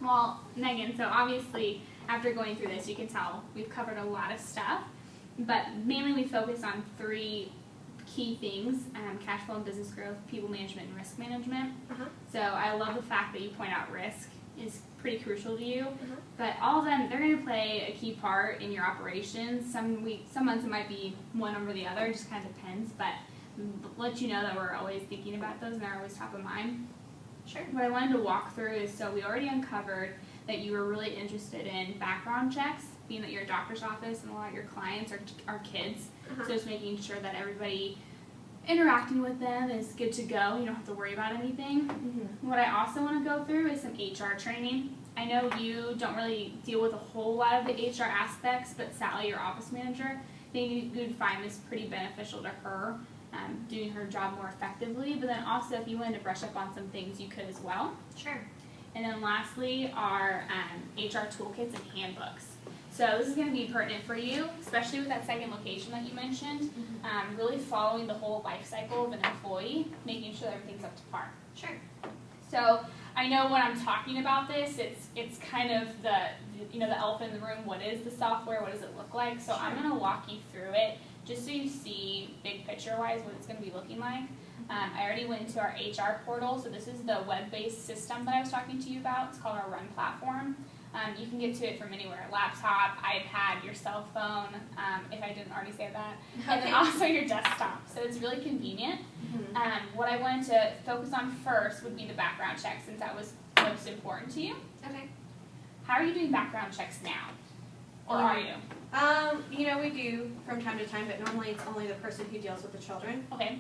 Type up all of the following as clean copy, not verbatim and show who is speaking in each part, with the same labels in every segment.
Speaker 1: Well, Megan, so obviously after going through this, you can tell we've covered a lot of stuff, but mainly we focus on 3 key things: cash flow and business growth, people management, and risk management. So I love the fact that you point out risk is pretty crucial to you, but all of them, they're going to play a key part in your operations. Some months it might be one over the other, it just kind of depends, but let you know that we're always thinking about those and they're always top of mind.
Speaker 2: Sure.
Speaker 1: What I wanted to walk through is, so we already uncovered that you were really interested in background checks, being that you're a doctor's office and a lot of your clients are kids, so just making sure that everybody interacting with them is good to go. You don't have to worry about anything. What I also want to go through is some HR training. I know you don't really deal with a whole lot of the HR aspects, but Sally, your office manager, I think you'd find this pretty beneficial to her, doing her job more effectively. But then also, if you wanted to brush up on some things, you could as well.
Speaker 2: Sure.
Speaker 1: And then lastly are HR toolkits and handbooks. So this is going to be pertinent for you, especially with that second location that you mentioned, really following the whole life cycle of an employee, making sure that everything's up to par.
Speaker 2: Sure.
Speaker 1: So I know when I'm talking about this, it's kind of the elephant in the room. What is the software? What does it look like? So I'm going to walk you through it just so you see big picture-wise what it's going to be looking like. I already went into our HR portal, so this is the web-based system that I was talking to you about. It's called our Run platform. You can get to it from anywhere: laptop, iPad, your cell phone, if I didn't already say that, and then also your desktop. So it's really convenient. What I wanted to focus on first would be the background check, since that was most important to you.
Speaker 2: Okay.
Speaker 1: How are you doing background checks now? Or are you?
Speaker 2: We do from time to time, but normally it's only the person who deals with the children.
Speaker 1: Okay.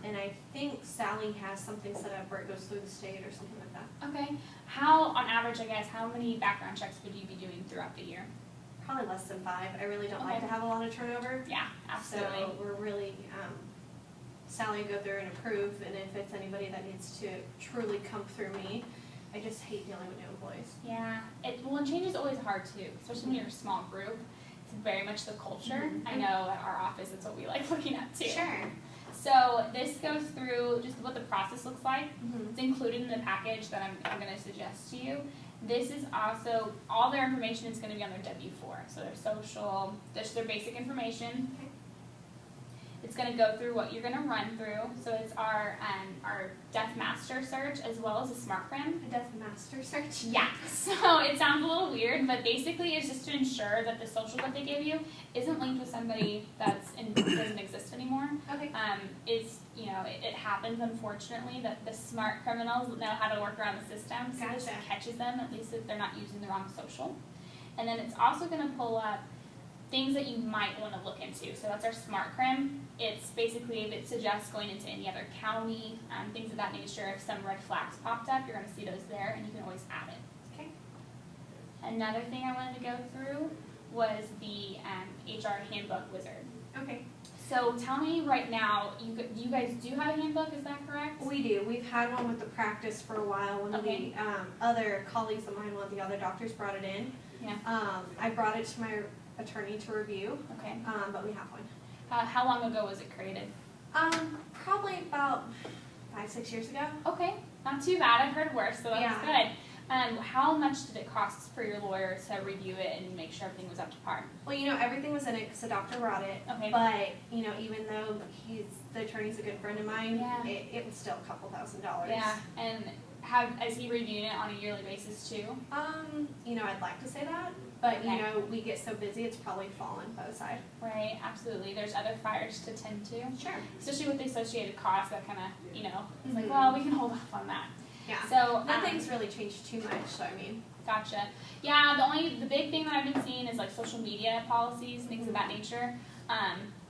Speaker 2: And I think Sally has something set up where it goes through the state or something like that.
Speaker 1: Okay. How, on average, I guess, how many background checks would you be doing throughout the year?
Speaker 2: Probably less than 5. I really don't like to have a lot of turnover.
Speaker 1: Yeah, absolutely.
Speaker 2: So we're really, Sally go through and approve, and if it's anybody that needs to truly come through me, I just hate dealing with new employees.
Speaker 1: Yeah. And change is always hard, too, especially when you're a small group. It's very much the culture. I know at our office it's what we like looking at, too.
Speaker 2: Sure.
Speaker 1: So this goes through just what the process looks like. It's included in the package that I'm going to suggest to you. This is also, all their information is going to be on their W-4. So their social, just their basic information.
Speaker 2: Okay.
Speaker 1: It's going to go through what you're going to run through. So it's our Deaf Master search as well as a SmartCrim.
Speaker 2: A Deaf Master search?
Speaker 1: Yeah. So it sounds a little weird, but basically it's just to ensure that the social that they give you isn't linked with somebody that doesn't exist anymore.
Speaker 2: Okay.
Speaker 1: It happens, unfortunately, that the smart criminals know how to work around the system, so this catches them, at least if they're not using the wrong social. And then it's also going to pull up things that you might want to look into. So that's our SmartCrim. It's basically, if it suggests going into any other county, things of that nature. If some red flags popped up, you're going to see those there, and you can always add it.
Speaker 2: Okay.
Speaker 1: Another thing I wanted to go through was the HR handbook wizard.
Speaker 2: Okay.
Speaker 1: So tell me right now, you guys do have a handbook, is that correct?
Speaker 2: We do. We've had one with the practice for a while. One of the other colleagues of mine, one of the other doctors, brought it in.
Speaker 1: Yeah.
Speaker 2: I brought it to my attorney to review.
Speaker 1: Okay.
Speaker 2: But we have one.
Speaker 1: How long ago was it created?
Speaker 2: Probably about 5-6 years ago.
Speaker 1: Okay, not too bad. I've heard worse, so that's good. How much did it cost for your lawyer to review it and make sure everything was up to par?
Speaker 2: Well, everything was in it because the doctor brought it.
Speaker 1: Okay.
Speaker 2: But, even though the attorney's a good friend of mine, it was still a couple $1,000s.
Speaker 1: Yeah, and is he reviewing it on a yearly basis too?
Speaker 2: I'd like to say that, but, we get so busy, it's probably fallen by the side.
Speaker 1: Right, absolutely. There's other fires to tend to.
Speaker 2: Sure.
Speaker 1: Especially with the associated costs, that kind of, it's like, well, we can hold off on that.
Speaker 2: Yeah.
Speaker 1: So
Speaker 2: nothing's really changed too much, so I mean.
Speaker 1: Gotcha. Yeah, the big thing that I've been seeing is like social media policies, things of that nature.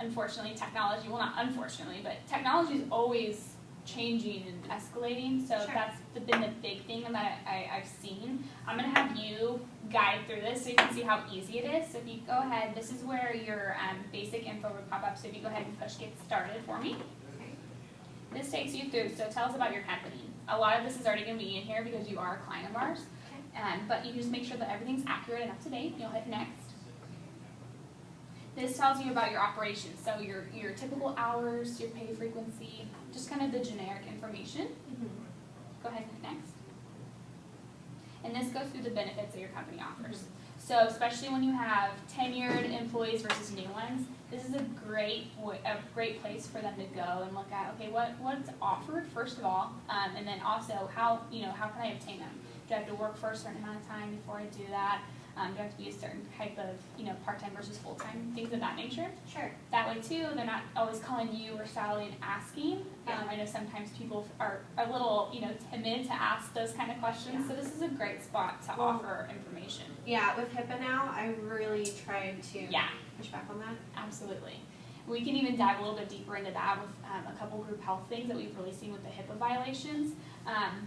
Speaker 1: Unfortunately, technology, well, not unfortunately, but technology is always changing and escalating, so that's been the big thing that I've seen. I'm going to have you guide through this so you can see how easy it is. So if you go ahead, this is where your basic info would pop up, so if you go ahead and push get started for me.
Speaker 2: Okay.
Speaker 1: This takes you through, so tell us about your company. A lot of this is already going to be in here because you are a client of ours, but you just make sure that everything's accurate and up to date. You'll hit next. This tells you about your operations, so your typical hours, your pay frequency, just kind of the generic information. Go ahead and hit next. and this goes through the benefits that your company offers. So especially when you have tenured employees versus new ones, this is a great place for them to go and look at, okay, what's offered first of all, and then also how can I obtain them? Do I have to work for a certain amount of time before I do that? Do I have to be a certain type of, part-time versus full-time, things of that nature?
Speaker 2: Sure.
Speaker 1: That way too, they're not always calling you or Sally and asking.
Speaker 2: Yeah.
Speaker 1: I know sometimes people are a little, timid to ask those kind of questions, so this is a great spot to offer information.
Speaker 2: Yeah, with HIPAA now, I really tried to push back on that.
Speaker 1: Absolutely. We can even dive a little bit deeper into that with a couple group health things that we've really seen with the HIPAA violations.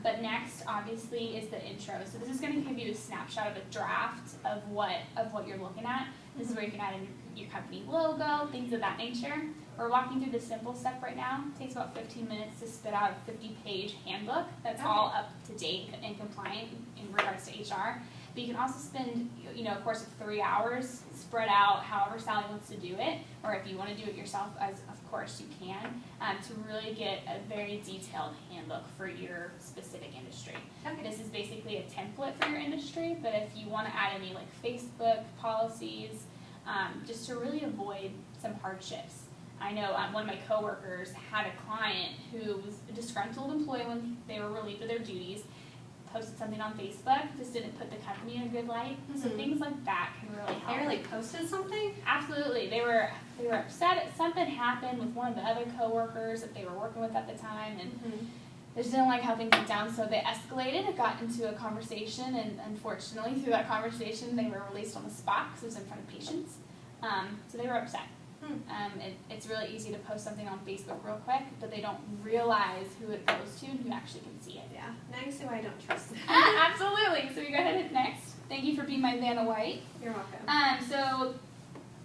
Speaker 1: But next, obviously, is the intro. So this is going to give you a snapshot of a draft of what you're looking at. This is where you can add in your company logo, things of that nature. We're walking through the simple stuff right now. It takes about 15 minutes to spit out a 50-page handbook that's all up to date and compliant in regards to HR. But you can also spend, a course of 3 hours spread out however Sally wants to do it, or if you want to do it yourself, as of course you can, to really get a very detailed handbook for your specific industry.
Speaker 2: Okay.
Speaker 1: This is basically a template for your industry, but if you want to add any like Facebook policies, just to really avoid some hardships. I know one of my coworkers had a client who was a disgruntled employee when they were relieved of their duties, posted something on Facebook, just didn't put the company in a good light. So things like that can really help.
Speaker 2: They really posted something?
Speaker 1: Absolutely. They were upset. Something happened with one of the other coworkers that they were working with at the time, and they just didn't like how things went down, so they escalated. It got into a conversation, and unfortunately, through that conversation, they were released on the spot because it was in front of patients. So they were upset. It's really easy to post something on Facebook real quick, but they don't realize who it goes to and who actually can see it.
Speaker 2: Yeah, now you see why I don't trust them.
Speaker 1: Absolutely. So we go ahead and hit next. Thank you for being my Vanna White.
Speaker 2: You're welcome.
Speaker 1: So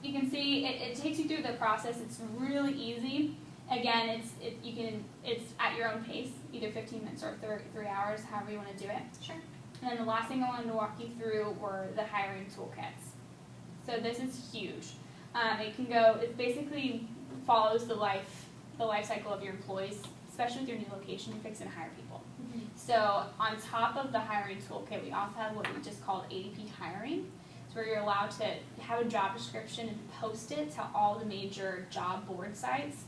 Speaker 1: you can see it takes you through the process. It's really easy. Again, it's at your own pace, either 15 minutes or 3 hours, however you want to do it.
Speaker 2: Sure.
Speaker 1: And then the last thing I wanted to walk you through were the hiring toolkits. So this is huge. It basically follows the life cycle of your employees, especially with your new location. You're fixing to hire people. So on top of the hiring toolkit, we also have what we just called ADP hiring. It's where you're allowed to have a job description and post it to all the major job board sites.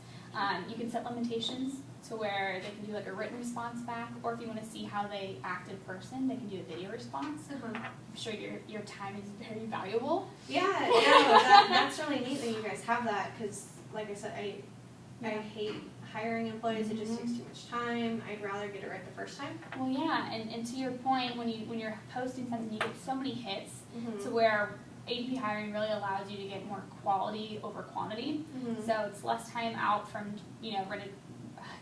Speaker 1: You can set limitations to where they can do like a written response back, or if you want to see how they act in person, they can do a video response. I'm sure your time is very valuable.
Speaker 2: Yeah, that's really neat that you guys have that, because like I said, I hate hiring employees. It just takes too much time. I'd rather get it right the first time.
Speaker 1: Well, yeah, and to your point, when you're posting something, you get so many hits to where ADP hiring really allows you to get more quality over quantity. So it's less time out from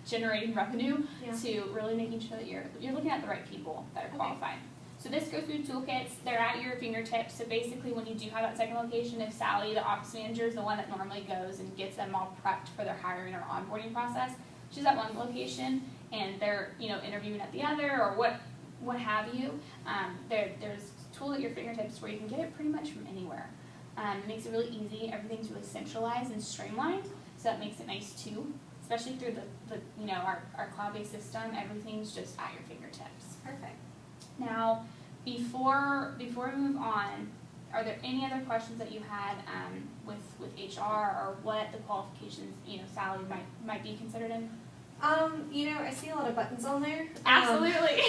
Speaker 1: generating revenue to really making sure that you're looking at the right people that are qualified. So this goes through toolkits. They're at your fingertips. So basically, when you do have that second location, if Sally, the office manager, is the one that normally goes and gets them all prepped for their hiring or onboarding process, she's at one location and they're interviewing at the other or what have you. There's a tool at your fingertips where you can get it pretty much from anywhere. It makes it really easy. Everything's really centralized and streamlined, so that makes it nice too. Especially through our cloud-based system, everything's just at your fingertips.
Speaker 2: Perfect.
Speaker 1: Now, before we move on, are there any other questions that you had with HR or what the qualifications Sally might be considered in?
Speaker 2: I see a lot of buttons on there.
Speaker 1: Absolutely.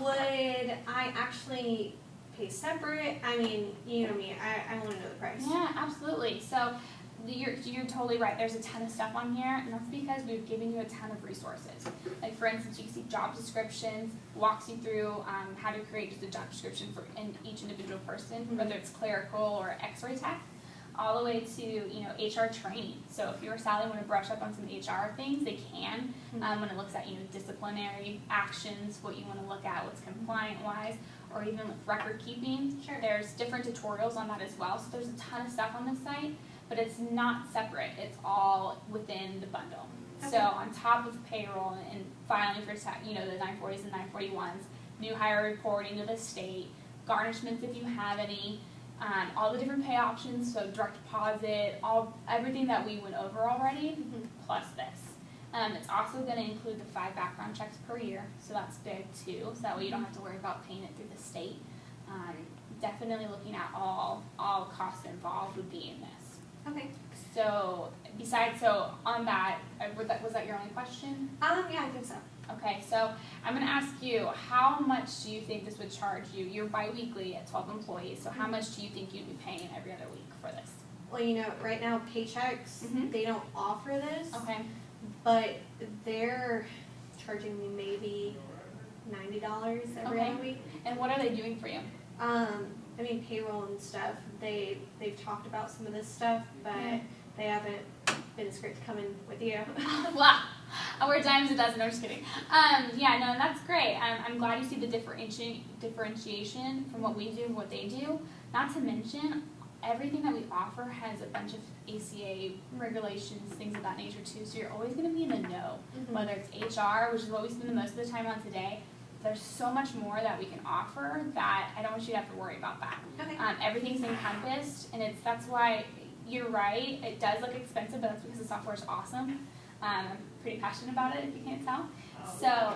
Speaker 2: Would I actually pay separate? I mean, you know me, I want to know the price.
Speaker 1: Yeah, absolutely. So you're totally right. There's a ton of stuff on here, and that's because we've given you a ton of resources. Like for instance, you can see job descriptions, walks you through how to create just a job description for each individual person, whether it's clerical or X-ray tech, all the way to HR training. So if you or Sally want to brush up on some HR things, they can. When it looks at disciplinary actions, what you want to look at, what's compliant wise, or even with record keeping.
Speaker 2: Sure.
Speaker 1: There's different tutorials on that as well. So there's a ton of stuff on this site. But it's not separate. It's all within the bundle. Okay. So on top of payroll and filing for the 940s and 941s, new hire reporting to the state, garnishments if you have any, all the different pay options, so direct deposit, everything that we went over already, plus this. It's also going to include the 5 background checks per year, so that's big too. So that way you don't have to worry about paying it through the state. Definitely looking at all costs involved would be in this.
Speaker 2: Okay.
Speaker 1: So on that, was that your only question?
Speaker 2: Yeah, I think so.
Speaker 1: Okay, so I'm going to ask you, how much do you think this would charge you? You're bi-weekly at 12 employees, so how much do you think you'd be paying every other week for this?
Speaker 2: Well, right now paychecks, they don't offer this.
Speaker 1: Okay.
Speaker 2: But they're charging me maybe $90 every other week.
Speaker 1: And what are they doing for you?
Speaker 2: I mean, payroll and stuff. They've talked about some of this stuff, but they haven't been as great to come in with you.
Speaker 1: Wow. We're dimes a dozen. No, just kidding. Yeah, no, that's great. I'm glad you see the differentiation from what we do and what they do. Not to mention, everything that we offer has a bunch of ACA regulations, things of that nature too, so you're always going to be in the know, whether it's HR, which is what we spend the most of the time on today. There's so much more that we can offer that I don't want you to have to worry about that.
Speaker 2: Okay.
Speaker 1: Everything's encompassed, and that's why you're right, it does look expensive, but that's because the software is awesome. I'm pretty passionate about it, if you can't tell. So,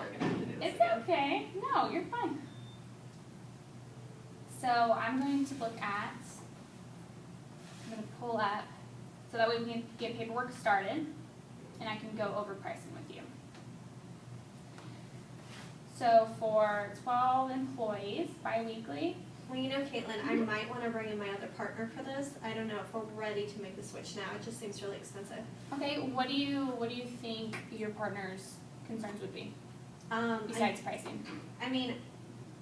Speaker 1: it's okay. No, you're fine. So, I'm going to look at, I'm going to pull up, so that way we can get paperwork started, and I can go over pricing with you. So for 12 employees bi-weekly.
Speaker 2: Well, Caitlin, I might want to bring in my other partner for this. I don't know if we're ready to make the switch now. It just seems really expensive.
Speaker 1: Okay, what do you think your partner's concerns would be? Besides pricing.
Speaker 2: I mean,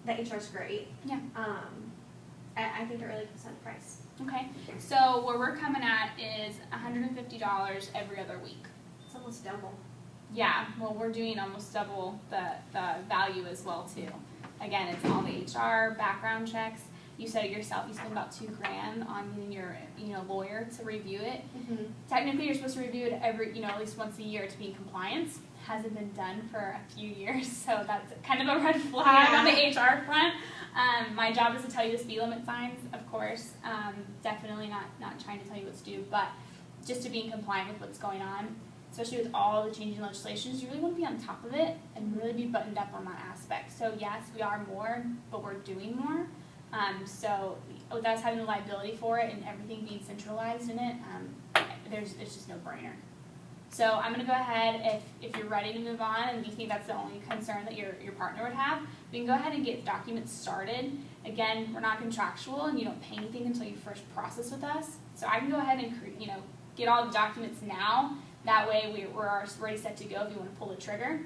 Speaker 2: the HR's great.
Speaker 1: Yeah.
Speaker 2: I think it really comes down to price.
Speaker 1: Okay, so where we're coming at is $150 every other week.
Speaker 2: It's almost double.
Speaker 1: Yeah, well, we're doing almost double the value as well too. Again, it's all the HR background checks. You said it yourself. You spend about $2,000 on getting your lawyer to review it. Technically, you're supposed to review it every at least once a year to be in compliance. Hasn't been done for a few years, so that's kind of a red flag on the HR front. My job is to tell you the speed limit signs, of course. Definitely not trying to tell you what to do, but just to be in compliance with what's going on. Especially with all the changing legislations, you really want to be on top of it and really be buttoned up on that aspect. So yes, we are more, but we're doing more. So with us having the liability for it and everything being centralized in it, it's just no brainer. So I'm going to go ahead, if you're ready to move on and you think that's the only concern that your partner would have, we can go ahead and get documents started. Again, we're not contractual and you don't pay anything until you first process with us. So I can go ahead and get all the documents now. That way we're already set to go if you want to pull the trigger.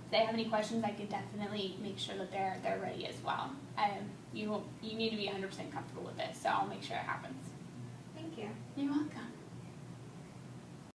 Speaker 1: If they have any questions, I could definitely make sure that they're ready as well. You need to be 100% comfortable with this, so I'll make sure it happens.